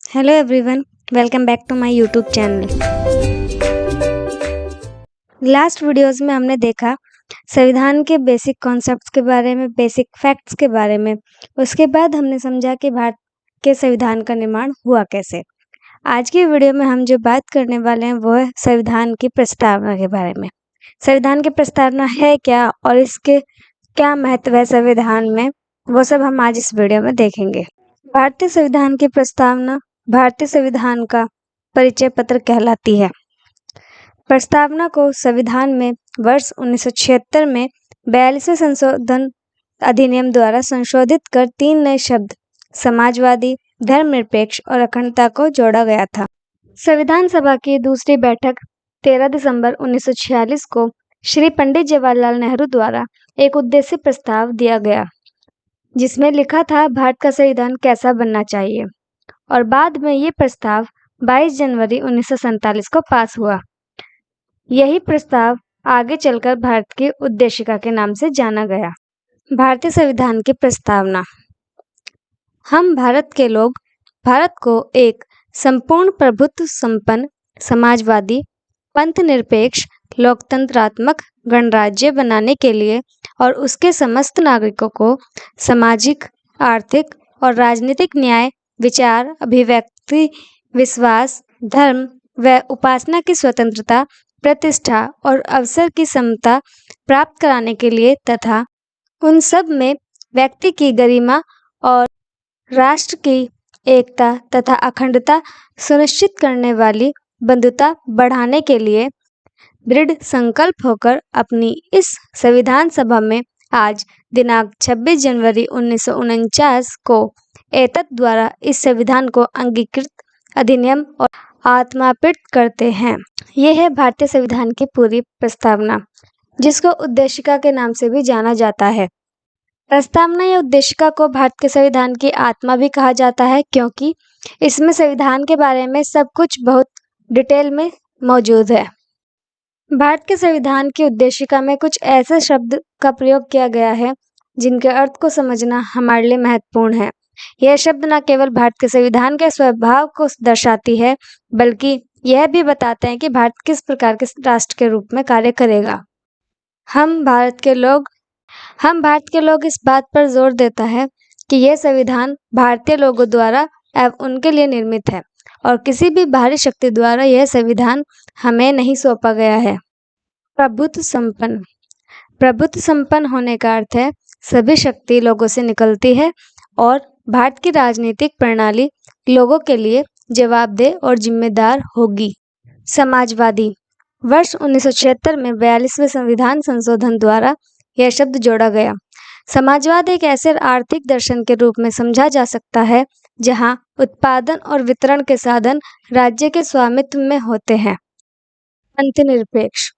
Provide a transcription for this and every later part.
Hello everyone, welcome back to my YouTube channel. Last videos में हमने देखा संविधान के बेसिक कॉन्सेप्ट्स के बारे में, बेसिक फैक्ट्स के बारे में। उसके बाद हमने समझा कि भारत के संविधान का निर्माण हुआ कैसे। आज की वीडियो में हम जो बात करने वाले हैं वो है संविधान की प्रस्तावना के बारे में। संविधान की प्रस्तावना है क्या और इसके क्या महत्व है संविधान में, वो सब हम आज इस वीडियो में देखेंगे। भारतीय संविधान की प्रस्तावना भारतीय संविधान का परिचय पत्र कहलाती है। प्रस्तावना को संविधान में वर्ष 1976 में 42वें संशोधन अधिनियम द्वारा संशोधित कर 3 नए शब्द समाजवादी, धर्मनिरपेक्ष और अखंडता को जोड़ा गया था। संविधान सभा की दूसरी बैठक 13 दिसंबर 1946 को श्री पंडित जवाहरलाल नेहरू द्वारा एक उद्देश्य प्रस्ताव दिया गया, जिसमें लिखा था भारत का संविधान कैसा बनना चाहिए, और बाद में ये प्रस्ताव 22 जनवरी 1947 को पास हुआ। यही प्रस्ताव आगे चलकर भारत की उद्देशिका के नाम से जाना गया। भारतीय संविधान की प्रस्तावना। हम भारत के लोग भारत को एक संपूर्ण प्रभुत्व संपन्न, समाजवादी, पंथ निरपेक्ष, लोकतंत्रात्मक गणराज्य बनाने के लिए और उसके समस्त नागरिकों को सामाजिक, आर्थिक और राजनीतिक न्याय, विचार, अभिव्यक्ति, विश्वास, धर्म व उपासना की स्वतंत्रता, प्रतिष्ठा और अवसर की समता प्राप्त कराने के लिए तथा उन सब में व्यक्ति की गरिमा और राष्ट्र की एकता तथा अखंडता सुनिश्चित करने वाली बंधुता बढ़ाने के लिए दृढ़ संकल्प होकर अपनी इस संविधान सभा में आज दिनांक 26 जनवरी 1949 को एतत् द्वारा इस संविधान को अंगीकृत अधिनियम और आत्मार्पित करते हैं। यह है भारतीय संविधान की पूरी प्रस्तावना, जिसको उद्देशिका के नाम से भी जाना जाता है। प्रस्तावना या उद्देशिका को भारत के संविधान की आत्मा भी कहा जाता है, क्योंकि इसमें संविधान के बारे में सब कुछ बहुत डिटेल में मौजूद है। भारत के संविधान की उद्देशिका में कुछ ऐसे शब्द का प्रयोग किया गया है जिनके अर्थ को समझना हमारे लिए महत्वपूर्ण है। यह शब्द न केवल भारत के संविधान के स्वभाव को दर्शाती है, बल्कि यह भी बताते हैं कि भारत किस प्रकार के राष्ट्र के रूप में कार्य करेगा। हम भारत के लोग इस बात पर जोर देता है कि यह संविधान भारतीय लोगों द्वारा एवं उनके लिए निर्मित है और किसी भी बाहरी शक्ति द्वारा यह संविधान हमें नहीं सौंपा गया है। प्रभुत्व संपन्न होने का अर्थ है सभी शक्ति लोगों से निकलती है और भारत की राजनीतिक प्रणाली लोगों के लिए जवाबदेह और जिम्मेदार होगी। समाजवादी। वर्ष 1976 में 42वें संविधान संशोधन द्वारा यह शब्द जोड़ा गया। समाजवाद एक ऐसे आर्थिक दर्शन के रूप में समझा जा सकता है जहां उत्पादन और वितरण के साधन राज्य के स्वामित्व में होते हैं। पंथ निरपेक्ष।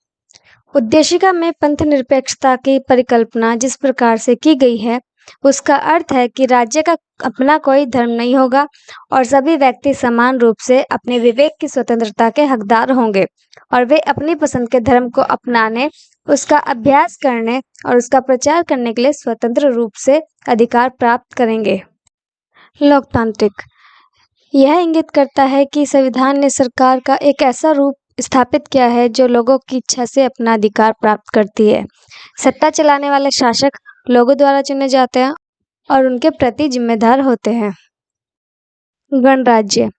उद्देशिका में पंथ निरपेक्षता की परिकल्पना जिस प्रकार से की गई है, उसका अर्थ है कि राज्य का अपना कोई धर्म नहीं होगा और सभी व्यक्ति समान रूप से अपने विवेक की स्वतंत्रता के हकदार होंगे और वे अपनी पसंद के धर्म को अपनाने, उसका अभ्यास करने और उसका प्रचार करने के लिए स्वतंत्र रूप से अधिकार प्राप्त करेंगे। लोकतांत्रिक। यह इंगित करता है कि संविधान ने सरकार का एक ऐसा रूप स्थापित किया है जो लोगों की इच्छा से अपना अधिकार प्राप्त करती है। सत्ता चलाने वाले शासक लोगों द्वारा चुने जाते हैं और उनके प्रति जिम्मेदार होते हैं। गणराज्य।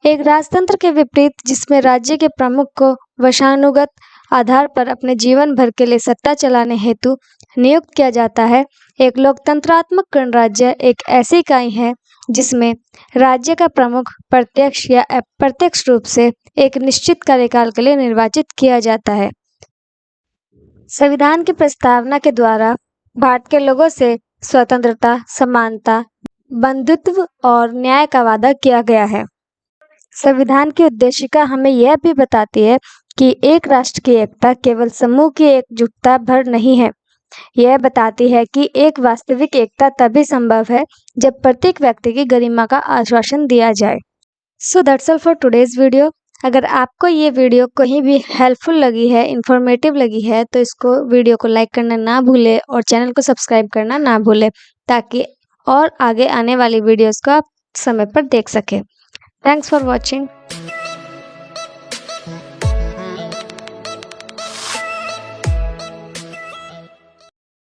एक राजतंत्र के विपरीत, जिसमें राज्य के प्रमुख को वंशानुगत आधार पर अपने जीवन भर के लिए सत्ता चलाने हेतु नियुक्त किया जाता है, एक लोकतंत्रात्मक गणराज्य एक ऐसी इकाई है जिसमें राज्य का प्रमुख प्रत्यक्ष या अप्रत्यक्ष रूप से एक निश्चित कार्यकाल के लिए निर्वाचित किया जाता है। संविधान की प्रस्तावना के द्वारा भारत के लोगों से स्वतंत्रता, समानता, बंधुत्व और न्याय का वादा किया गया है। संविधान की उद्देशिका हमें यह भी बताती है कि एक राष्ट्र की एकता केवल समूह की एकजुटता भर नहीं है। यह बताती है कि एक वास्तविक एकता तभी संभव है जब प्रत्येक व्यक्ति की गरिमा का आश्वासन दिया जाए। So that's all for today's video. अगर आपको ये वीडियो कहीं भी हेल्पफुल लगी है, इंफॉर्मेटिव लगी है, तो इसको वीडियो को लाइक करना ना भूले और चैनल को सब्सक्राइब करना ना भूले, ताकि और आगे आने वाली वीडियोस को आप समय पर देख सकें। Thanks for watching.